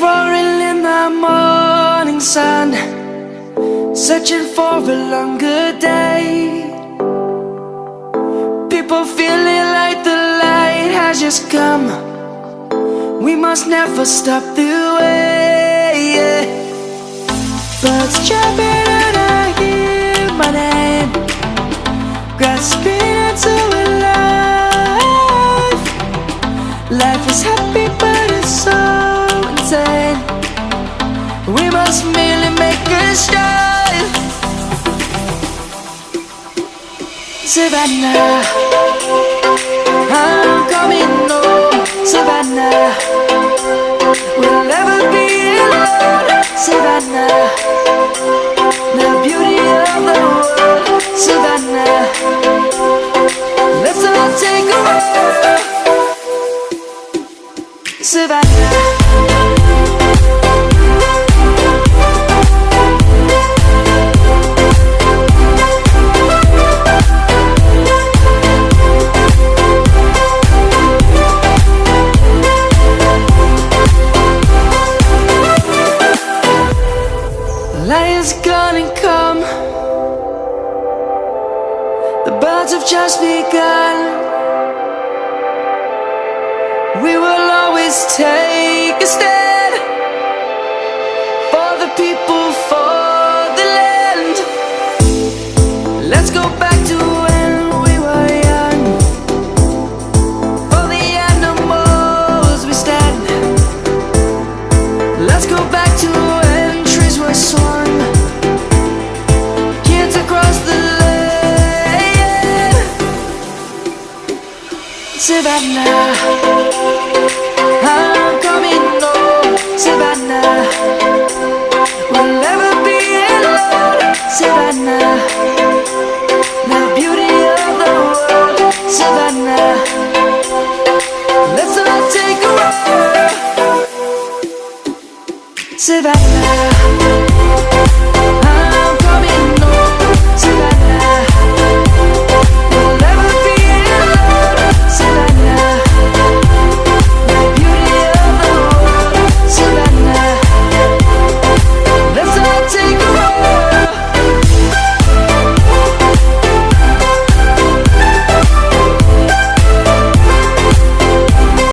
roaring in the morning sun, searching for a longer day. People feeling like the light has just come. We must never stop the way, yeah. Birds chirping and I hear my name, grasping into a life. Life is happy but it's so insane. We must merely make a start. Savannah, I'm coming home. Savannah, we'll never be alone. Savannah, the beauty of the world. Savannah, let's all take a walk. Savannah. Lion's gonna come. The birds have just begun. We will always take a stand for the people, for the land. Let's go back to when we were young. For the animals we stand. Let's go back to when trees were swung. Kids across the land. Savannah, I'm coming home. Savannah, we'll never be alone. Savannah, the beauty of the world. Savannah, let's all take a walk. Savannah.